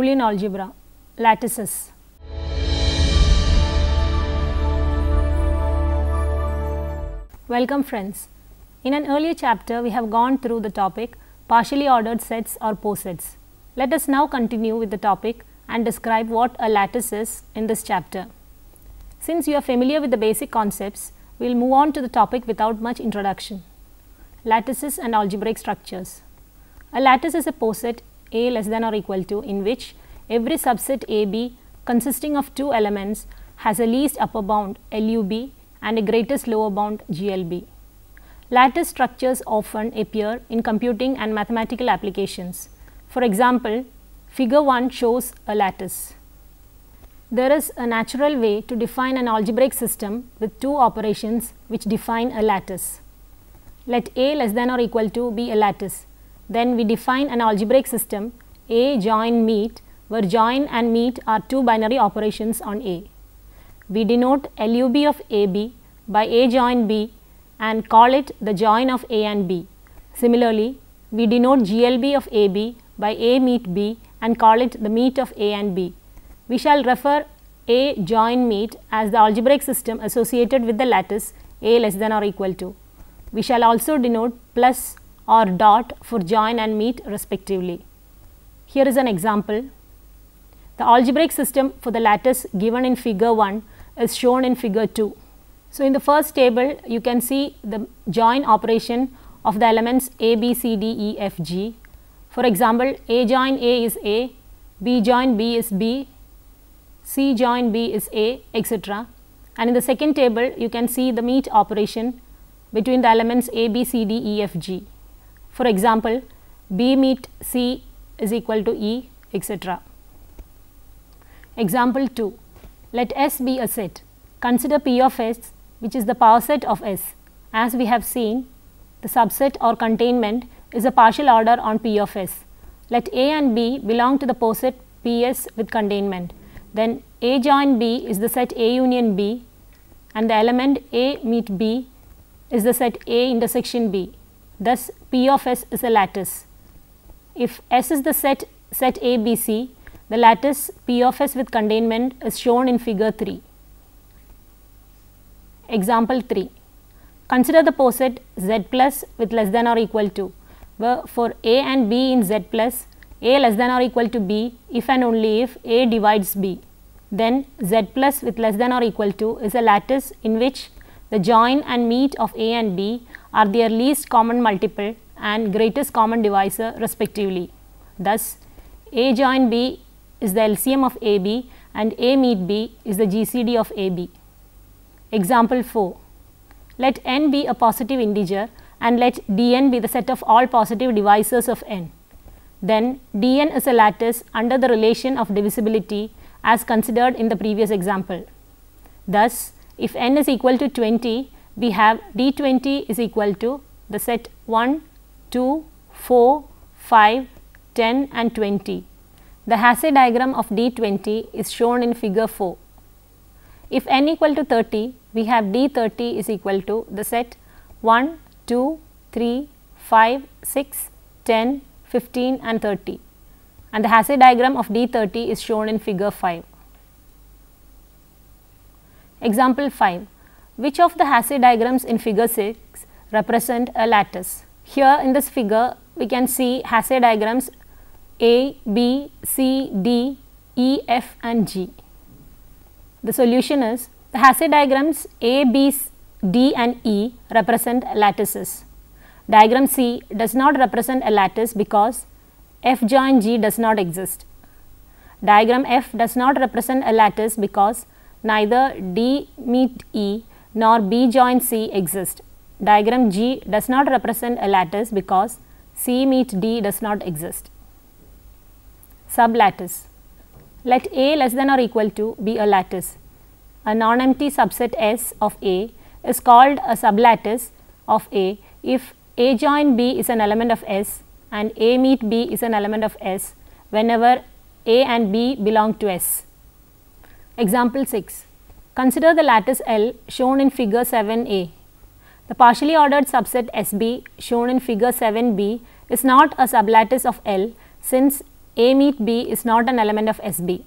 Boolean algebra, lattices. Welcome friends. In an earlier chapter, we have gone through the topic partially ordered sets or posets. Let us now continue with the topic and describe what a lattice is in this chapter. Since you are familiar with the basic concepts, we will move on to the topic without much introduction. Lattices and algebraic structures. A lattice is a poset A less than or equal to in which every subset AB consisting of two elements has a least upper bound LUB and a greatest lower bound GLB. Lattice structures often appear in computing and mathematical applications. For example, Figure 1 shows a lattice. There is a natural way to define an algebraic system with two operations which define a lattice. Let A less than or equal to be a lattice. Then we define an algebraic system A join meet, where join and meet are two binary operations on A. We denote LUB of AB by A join B and call it the join of A and B. Similarly, we denote GLB of AB by A meet B and call it the meet of A and B. We shall refer A join meet as the algebraic system associated with the lattice A less than or equal to. We shall also denote plus or dot for join and meet respectively. Here is an example. The algebraic system for the lattice given in Figure 1 is shown in Figure 2. So, in the first table you can see the join operation of the elements A, B, C, D, E, F, G. For example, A join A is A, B join B is B, C join B is A, etc. And in the second table you can see the meet operation between the elements A, B, C, D, E, F, G. For example, B meet C is equal to E, etc. Example 2. Let S be a set. Consider P of S, which is the power set of S. As we have seen, the subset or containment is a partial order on P of S. Let A and B belong to the poset PS with containment. Then A join B is the set A union B and the element A meet B is the set A intersection B. Thus, P of S is a lattice. If S is the set ABC, the lattice P of S with containment is shown in Figure 3. Example 3. Consider the poset Z plus with less than or equal to, where for A and B in Z plus, A less than or equal to B if and only if A divides B. Then Z plus with less than or equal to is a lattice in which the join and meet of A and B are their least common multiple and greatest common divisor respectively. Thus, A join B is the LCM of AB and A meet B is the GCD of AB. Example 4. Let n be a positive integer and let Dn be the set of all positive divisors of n. Then Dn is a lattice under the relation of divisibility as considered in the previous example. Thus, if n is equal to 20, we have D20 is equal to the set 1, 2, 4, 5, 10 and 20. The Hasse diagram of D20 is shown in Figure 4. If n equal to 30, we have D30 is equal to the set 1, 2, 3, 5, 6, 10, 15 and 30. And the Hasse diagram of D30 is shown in Figure 5. Example 5. Which of the Hasse diagrams in Figure 6 represent a lattice? Here in this figure, we can see Hasse diagrams A, B, C, D, E, F and G. The solution is the Hasse diagrams A, B, D and E represent lattices. Diagram C does not represent a lattice because F join G does not exist. Diagram F does not represent a lattice because neither D meet E nor B join C exist. Diagram G does not represent a lattice because C meet D does not exist. Sublattice. Let A less than or equal to be a lattice. A non-empty subset S of A is called a sublattice of A if A join B is an element of S and A meet B is an element of S whenever A and B belong to S. Example 6. Consider the lattice L shown in Figure 7a. The partially ordered subset SB shown in Figure 7b is not a sublattice of L since A meet B is not an element of SB.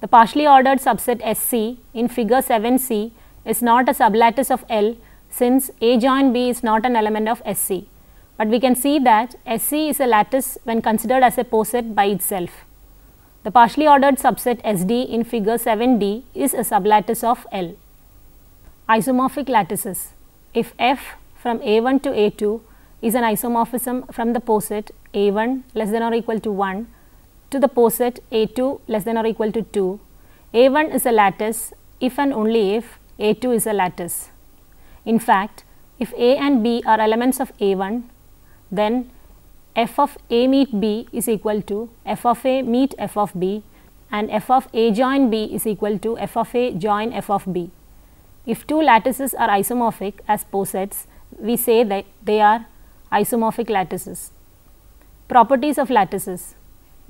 The partially ordered subset SC in figure 7c is not a sublattice of L since A join B is not an element of SC, but we can see that SC is a lattice when considered as a poset by itself. The partially ordered subset SD in figure 7d is a sublattice of L. Isomorphic lattices. If F from A1 to A2 is an isomorphism from the poset A1 less than or equal to 1 to the poset A2 less than or equal to 2, A1 is a lattice if and only if A2 is a lattice. In fact, if A and B are elements of A1, then f of A meet B is equal to f of A meet f of B, and f of A join B is equal to f of A join f of B. If two lattices are isomorphic as posets, we say that they are isomorphic lattices. Properties of lattices.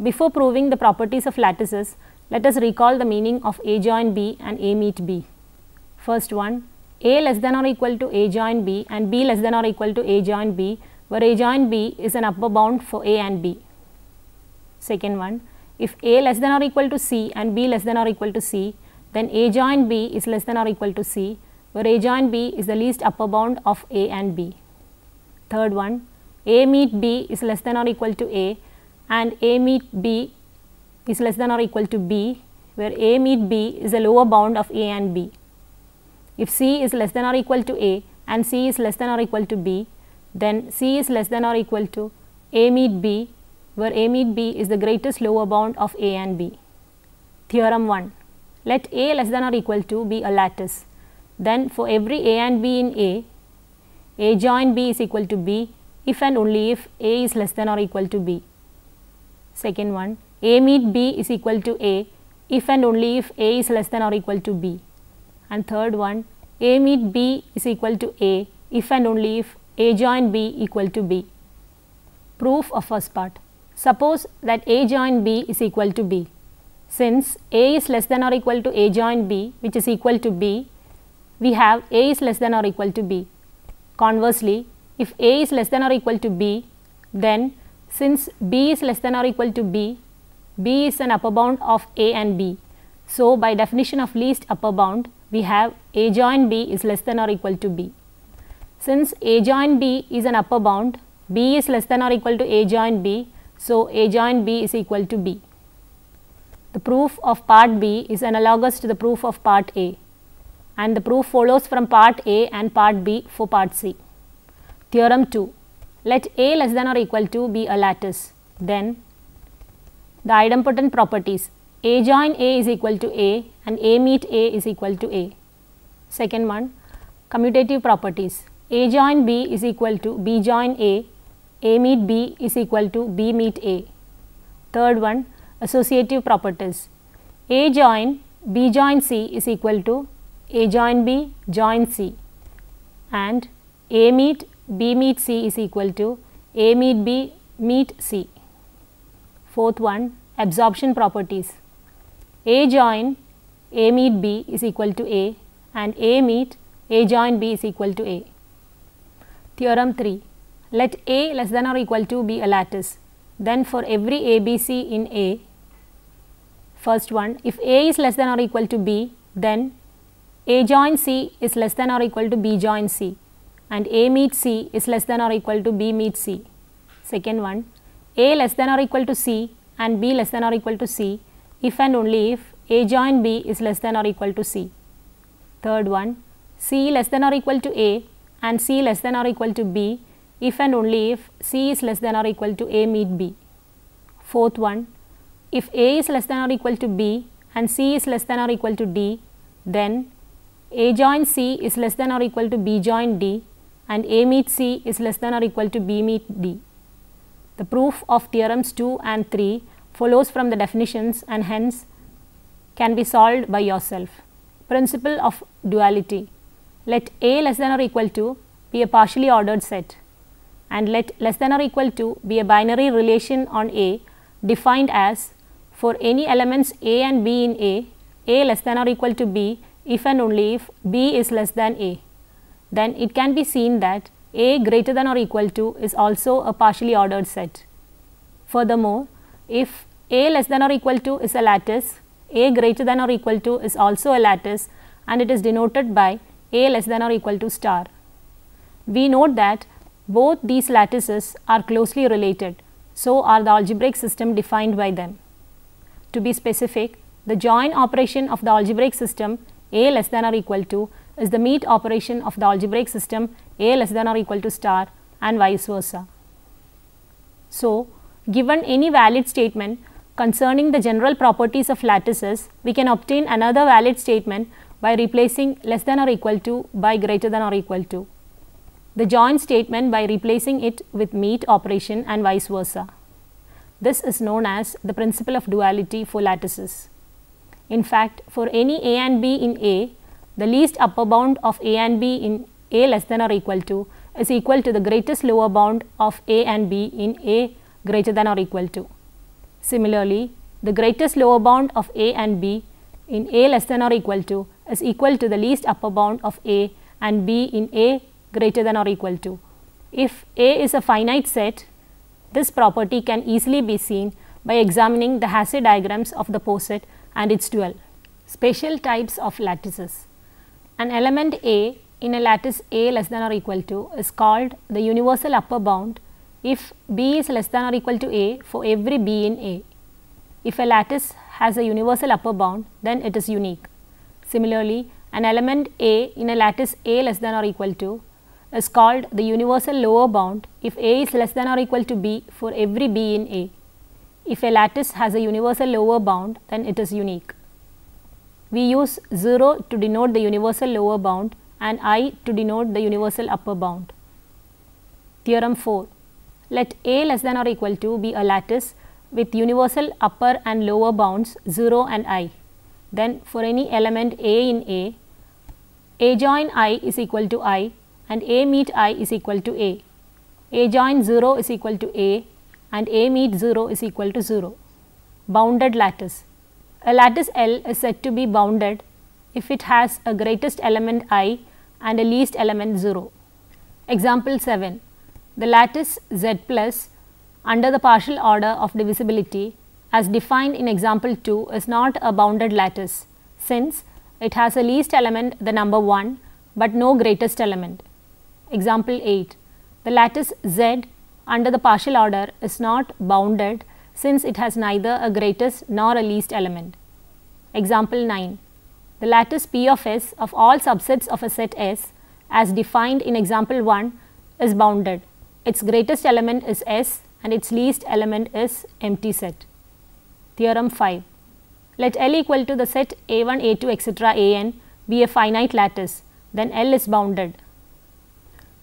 Before proving the properties of lattices, let us recall the meaning of A join B and A meet B. First one, A less than or equal to A join B and B less than or equal to A join B, where A join B is an upper bound for A and B. Second one, if A less than or equal to C and B less than or equal to C, then A join B is less than or equal to C, where A join B is the least upper bound of A and B. Third one, A meet B is less than or equal to A and A meet B is less than or equal to B, where A meet B is the lower bound of A and B. If C is less than or equal to A and C is less than or equal to B, then C is less than or equal to A meet B, where A meet B is the greatest lower bound of A and B. Theorem 1. Let A less than or equal to be a lattice. Then for every A and B in A join B is equal to B if and only if A is less than or equal to B. Second one, A meet B is equal to A if and only if A is less than or equal to B. And third one, A meet B is equal to A if and only if A join B equal to B. Proof of first part. Suppose that A join B is equal to B. Since A is less than or equal to A join B, which is equal to B, we have A is less than or equal to B. Conversely, if A is less than or equal to B, then since B is less than or equal to B, B is an upper bound of A and B. So, by definition of least upper bound, we have A join B is less than or equal to B. Since A join B is an upper bound, B is less than or equal to A join B, so A join B is equal to B. The proof of part B is analogous to the proof of part A, and the proof follows from part A and part B for part C. Theorem 2. Let A less than or equal to be a lattice. Then the idempotent properties A join A is equal to A and A meet A is equal to A. Second one, commutative properties A join B is equal to B join A meet B is equal to B meet A. Third one, associative properties A join B join C is equal to A join B join C, and A meet B meet C is equal to A meet B meet C. Fourth one, absorption properties A join A meet B is equal to A and A meet A join B is equal to A. Theorem 3. Let A less than or equal to be a lattice. Then for every ABC in A, first one, if A is less than or equal to B, then A join C is less than or equal to B join C, and A meet C is less than or equal to B meet C. Second one, A less than or equal to C and B less than or equal to C if and only if A join B is less than or equal to C. Third one, C less than or equal to A and C less than or equal to B if and only if C is less than or equal to A meet B. Fourth one, if A is less than or equal to B and C is less than or equal to D, then A join C is less than or equal to B join D and A meet C is less than or equal to B meet D. The proof of theorems 2 and 3 follows from the definitions and hence can be solved by yourself. Principle of duality. Let A less than or equal to be a partially ordered set, and let less than or equal to be a binary relation on A defined as for any elements A and B in A less than or equal to B if and only if B is less than A. Then it can be seen that A greater than or equal to is also a partially ordered set. Furthermore, if A less than or equal to is a lattice, A greater than or equal to is also a lattice, and it is denoted by A less than or equal to star. We note that both these lattices are closely related, so are the algebraic system defined by them. To be specific, the join operation of the algebraic system A less than or equal to is the meet operation of the algebraic system A less than or equal to star, and vice versa. So, given any valid statement concerning the general properties of lattices, we can obtain another valid statement by replacing less than or equal to by greater than or equal to. The join statement by replacing it with meet operation, and vice versa. This is known as the principle of duality for lattices. In fact, for any A and B in A, the least upper bound of A and B in A less than or equal to is equal to the greatest lower bound of A and B in A greater than or equal to. Similarly, the greatest lower bound of A and B in A less than or equal to is equal to the least upper bound of A and B in A greater than or equal to. If A is a finite set, this property can easily be seen by examining the Hasse diagrams of the poset and its dual. Special types of lattices. An element A in a lattice A less than or equal to is called the universal upper bound if B is less than or equal to A for every B in A. If a lattice has a universal upper bound, then it is unique. Similarly, an element A in a lattice A less than or equal to is called the universal lower bound if A is less than or equal to B for every B in A. If a lattice has a universal lower bound, then it is unique. We use 0 to denote the universal lower bound and I to denote the universal upper bound. Theorem 4. Let A less than or equal to be a lattice with universal upper and lower bounds 0 and I. Then for any element A in A join I is equal to I and A meet I is equal to A. A join 0 is equal to A and A meet 0 is equal to 0. Bounded lattice. A lattice L is said to be bounded if it has a greatest element I and a least element 0. Example 7. The lattice Z plus under the partial order of divisibility as defined in example 2 is not a bounded lattice, since it has a least element the number 1 but no greatest element. Example 8. The lattice Z under the partial order is not bounded since it has neither a greatest nor a least element. Example 9. The lattice P of S of all subsets of a set S as defined in example 1 is bounded. Its greatest element is S and its least element is empty set. Theorem 5. Let L equal to the set A1, A2, etc. An be a finite lattice, then L is bounded.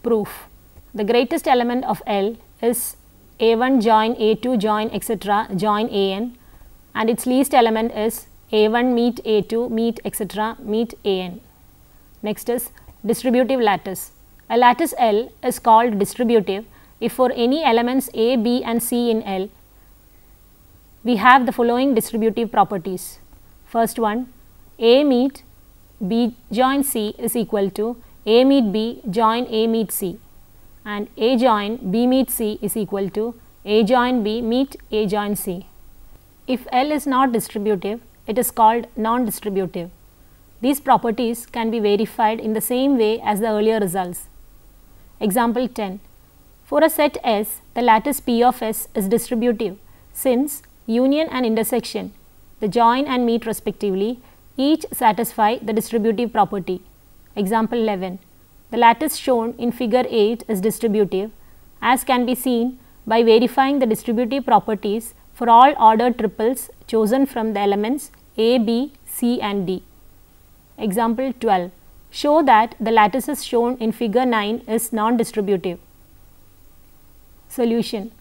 Proof. The greatest element of L is A1 join A2 join etc. join An, and its least element is A1 meet A2 meet etc. meet An. Next is distributive lattice. A lattice L is called distributive if for any elements A, B and C in L we have the following distributive properties. First one, A meet B join C is equal to A meet B join A meet C, and A join B meet C is equal to A join B meet A join C. If L is not distributive, it is called non-distributive. These properties can be verified in the same way as the earlier results. Example 10. For a set S, the lattice P of S is distributive since union and intersection, the join and meet respectively, each satisfy the distributive property. Example 11. The lattice shown in figure 8 is distributive, as can be seen by verifying the distributive properties for all ordered triples chosen from the elements A, B, C and D. Example 12. Show that the lattices shown in figure 9 is non-distributive. Solution.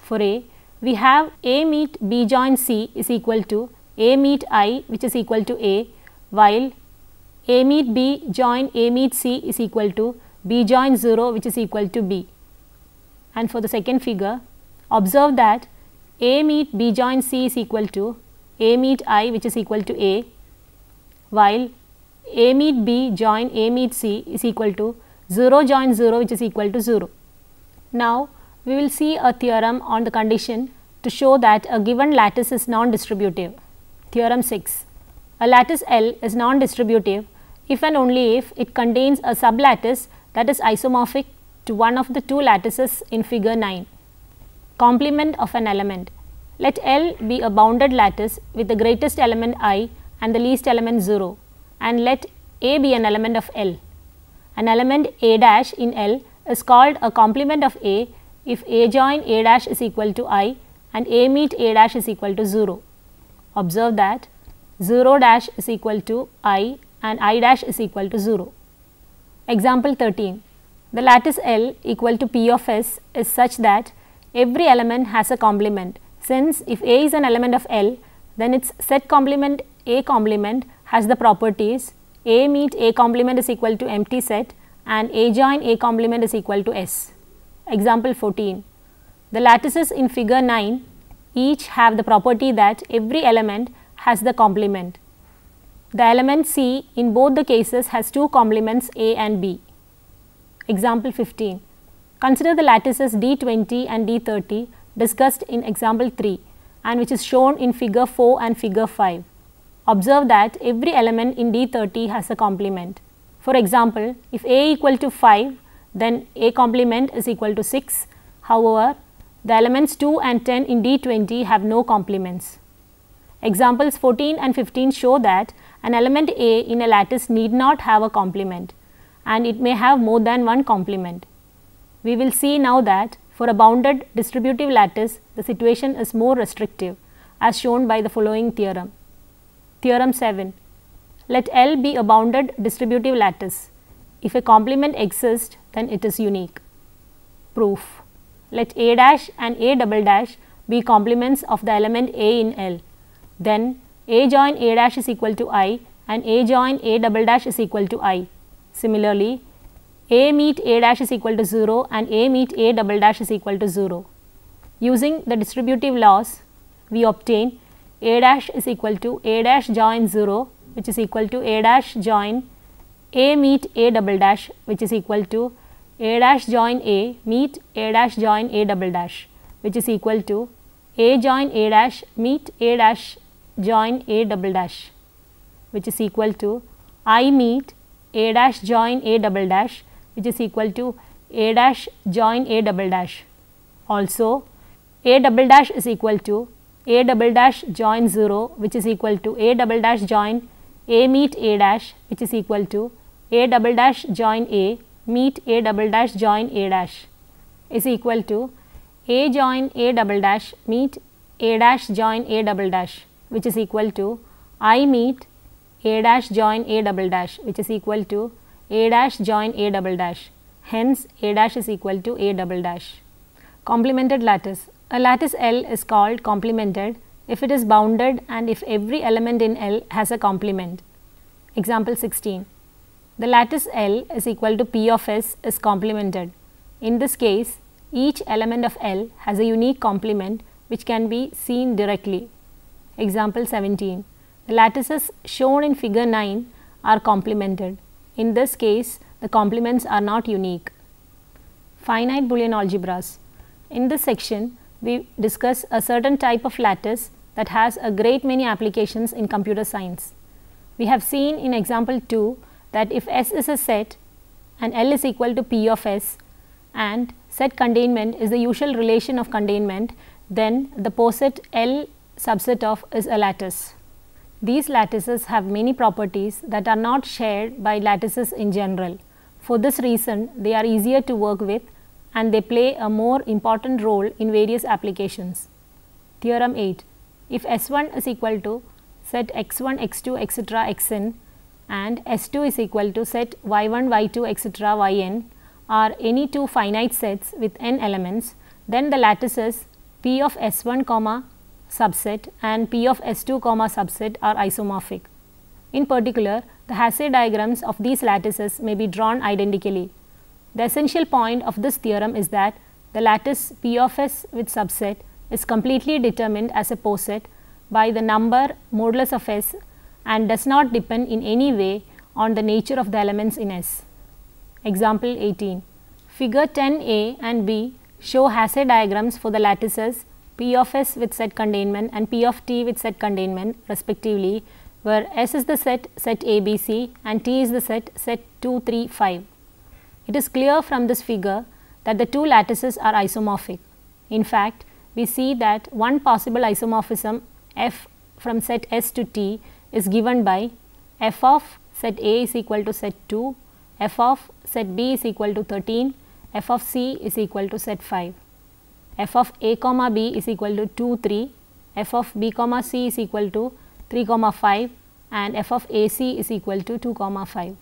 For A, we have A meet B join C is equal to A meet I, which is equal to A, while A meet B join A meet C is equal to B join 0, which is equal to B. And for the second figure, observe that A meet B join C is equal to A meet I, which is equal to A, while A meet B join A meet C is equal to 0 join 0, which is equal to 0. Now, we will see a theorem on the condition to show that a given lattice is non-distributive. Theorem 6. A lattice L is non-distributive if and only if it contains a sublattice that is isomorphic to one of the two lattices in figure 9. Complement of an element. Let L be a bounded lattice with the greatest element I and the least element 0, and let A be an element of L. An element A dash in L is called a complement of A if A join A dash is equal to I and A meet A dash is equal to 0. Observe that 0 dash is equal to I and I dash is equal to 0. Example 13. The lattice L equal to P of S is such that every element has a complement. Since if A is an element of L, then its set complement A complement has the properties A meet A complement is equal to empty set and A join A complement is equal to S. Example 14. The lattices in figure 9 each have the property that every element has the complement. The element C in both the cases has two complements A and B. Example 15. Consider the lattices D20 and D30 discussed in example 3 and which is shown in figure 4 and figure 5. Observe that every element in D30 has a complement. For example, if A equal to 5, then A complement is equal to 6. However, the elements 2 and 10 in D20 have no complements. Examples 14 and 15 show that an element A in a lattice need not have a complement, and it may have more than one complement. We will see now that for a bounded distributive lattice, the situation is more restrictive, as shown by the following theorem. Theorem 7. Let L be a bounded distributive lattice. If a complement exists, then it is unique. Proof. Let A dash and A double dash be complements of the element A in L. Then A join A dash is equal to I and A join A double dash is equal to I. Similarly, A meet A dash is equal to 0 and A meet A double dash is equal to 0. Using the distributive laws, we obtain A dash is equal to A dash join 0, which is equal to A dash join A meet A double dash, which is equal to A dash join A meet A dash join A double dash, which is equal to A join A dash meet A dash join A double dash, which is equal to I meet A dash join A double dash, which is equal to A dash join A double dash. Also, A double dash is equal to A double dash join 0, which is equal to A double dash join A meet A dash, which is equal to A double dash join A meet A double dash join A dash, is equal to A join A double dash meet A dash join A double dash, which is equal to I meet A dash join A double dash, which is equal to A dash join A double dash. Hence, A dash is equal to A double dash. Complemented lattice. A lattice L is called complemented if it is bounded and if every element in L has a complement. Example 16. The lattice L is equal to P of S is complemented. In this case, each element of L has a unique complement which can be seen directly. Example 17. The lattices shown in figure 9 are complemented. In this case, the complements are not unique. Finite Boolean algebras. In this section, we discuss a certain type of lattice that has a great many applications in computer science. We have seen in example 2 that if S is a set and L is equal to P of S and set containment is the usual relation of containment, then the poset L subset of is a lattice. These lattices have many properties that are not shared by lattices in general. For this reason, they are easier to work with and they play a more important role in various applications. Theorem 8. If S1 is equal to set x1, x2, etc. xn and S2 is equal to set y1, y2, etc. yn are any two finite sets with n elements, then the lattices P of S1, subset and P of S2, subset are isomorphic. In particular, the Hasse diagrams of these lattices may be drawn identically. The essential point of this theorem is that the lattice P of S with subset is completely determined as a poset by the number modulus of S and does not depend in any way on the nature of the elements in S. Example 18. Figure 10a and b show Hasse diagrams for the lattices P of S with set containment and P of T with set containment respectively, where S is the set ABC and T is the set 2, 3, 5. It is clear from this figure that the two lattices are isomorphic. In fact, we see that one possible isomorphism f from set S to T is given by f of set A is equal to set 2, f of set B is equal to 13, f of C is equal to set 5. F of A comma B is equal to 2, 3, f of B comma C is equal to 3, 5 and f of AC is equal to 2, 5.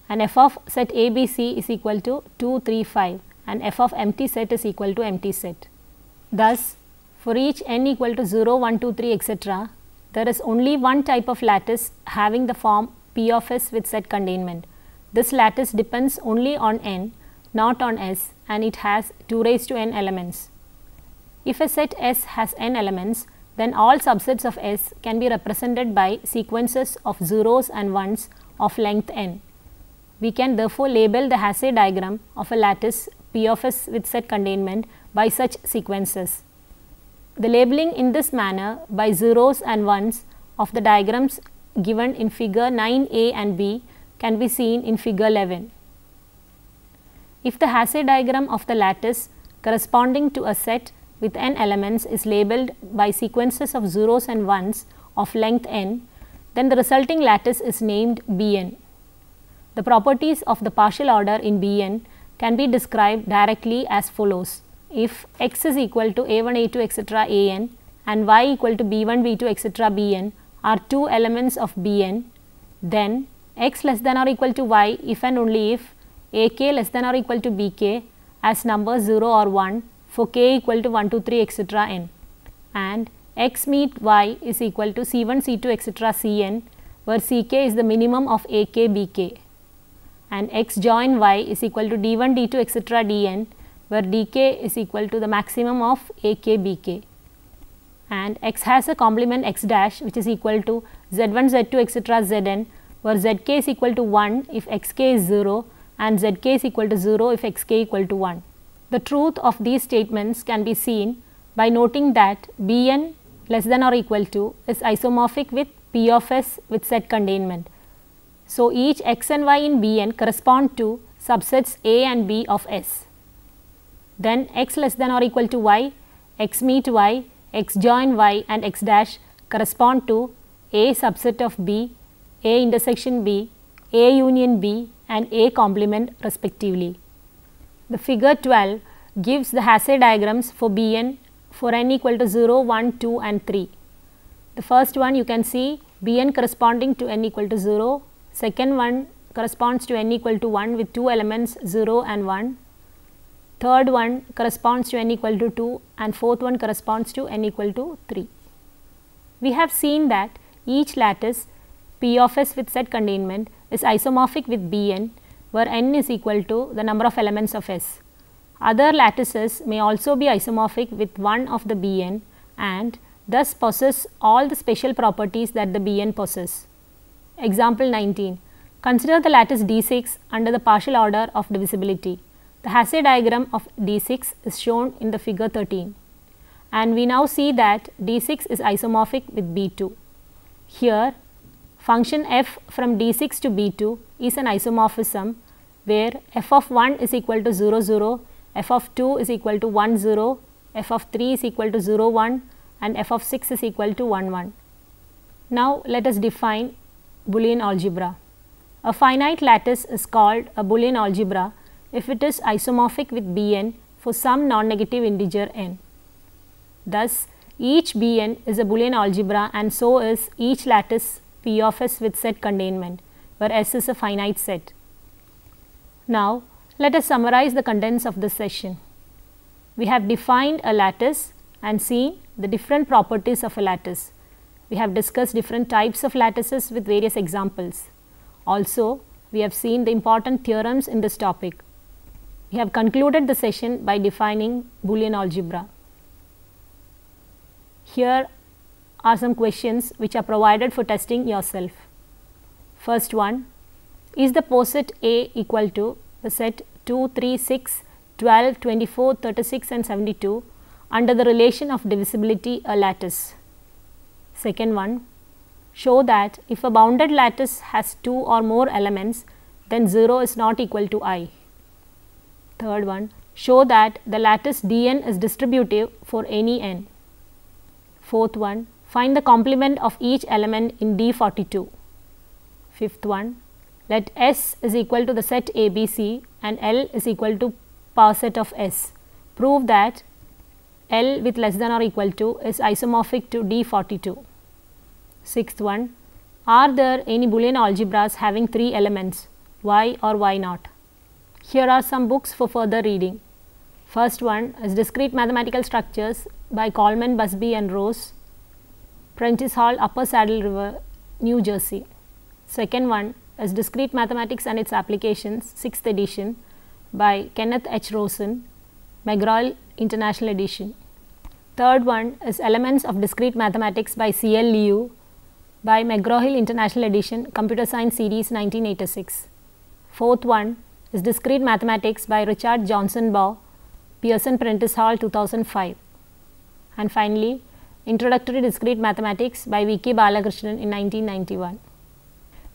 And f of set ABC is equal to 2, 3, 5 and f of empty set is equal to empty set. Thus, for each n equal to 0, 1, 2, 3 etc., there is only one type of lattice having the form P of S with set containment. This lattice depends only on n, not on S, and it has 2 raised to n elements. If a set S has n elements, then all subsets of S can be represented by sequences of zeros and ones of length n. We can therefore label the Hasse diagram of a lattice P of S with set containment by such sequences. The labeling in this manner by zeros and ones of the diagrams given in figure 9a and b can be seen in figure 11. If the Hasse diagram of the lattice corresponding to a set with n elements is labeled by sequences of zeros and ones of length n, then the resulting lattice is named Bn. The properties of the partial order in Bn can be described directly as follows. If x is equal to a1, a2 etc. an and y equal to b1, b2 etc. bn are two elements of Bn, then x less than or equal to y if and only if ak less than or equal to bk as numbers 0 or 1 for k equal to 1, 2, 3 etc. n, and x meet y is equal to c1, c2 etc. cn, where ck is the minimum of ak, bk, and x join y is equal to d1, d2 etc. dn, where dk is equal to the maximum of ak, bk, and x has a complement x dash which is equal to z1, z2 etc. zn, where zk is equal to 1 if xk is 0 and zk is equal to 0 if xk equal to 1. The truth of these statements can be seen by noting that Bn less than or equal to is isomorphic with P of S with set containment. So, each x and y in Bn correspond to subsets A and B of S. Then x less than or equal to y, x meet y, x join y and x dash correspond to A subset of B, A intersection B, A union B and A complement respectively. The figure 12 gives the Hasse diagrams for Bn for n equal to 0, 1, 2 and 3. The first one you can see Bn corresponding to n equal to 0, second one corresponds to n equal to 1 with two elements 0 and 1, third one corresponds to n equal to 2 and fourth one corresponds to n equal to 3. We have seen that each lattice P of S with set containment is isomorphic with Bn, where n is equal to the number of elements of S. Other lattices may also be isomorphic with one of the Bn and thus possess all the special properties that the Bn possess. Example 19. Consider the lattice D6 under the partial order of divisibility. The Hasse diagram of D6 is shown in the figure 13, and we now see that D6 is isomorphic with B2. Here, function f from D6 to B2 is an isomorphism where f of 1 is equal to 0, 0, f of 2 is equal to 1, 0, f of 3 is equal to 0, 1 and f of 6 is equal to 1, 1. Now, let us define Boolean algebra. A finite lattice is called a Boolean algebra if it is isomorphic with Bn for some non-negative integer n. Thus, each Bn is a Boolean algebra and so is each lattice P of S with set containment, where S is a finite set. Now, let us summarize the contents of this session. We have defined a lattice and seen the different properties of a lattice. We have discussed different types of lattices with various examples. Also, we have seen the important theorems in this topic. We have concluded the session by defining Boolean algebra. Here are some questions which are provided for testing yourself. First one, is the poset A equal to the set 2, 3, 6, 12, 24, 36 and 72 under the relation of divisibility a lattice. Second one, show that if a bounded lattice has 2 or more elements, then 0 is not equal to I. Third one, show that the lattice Dn is distributive for any n. Fourth one, find the complement of each element in D42. Fifth one, let S is equal to the set ABC and L is equal to power set of S. Prove that L with less than or equal to is isomorphic to D42. Sixth one, are there any Boolean algebras having 3 elements, Y or Y not? Here are some books for further reading. First one is Discrete Mathematical Structures by Coleman, Busby and Rose, Prentice Hall, Upper Saddle River, New Jersey. Second one is Discrete Mathematics and its Applications, 6th edition by Kenneth H. Rosen, McGraw-Hill International Edition. Third one is Elements of Discrete Mathematics by C. L. Liu by McGraw-Hill International Edition, Computer Science Series 1986. Fourth one is Discrete Mathematics by Richard Johnson Baugh, Pearson Prentice Hall 2005. And finally, Introductory Discrete Mathematics by V. K. Balakrishnan in 1991.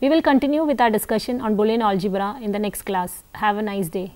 We will continue with our discussion on Boolean algebra in the next class. Have a nice day.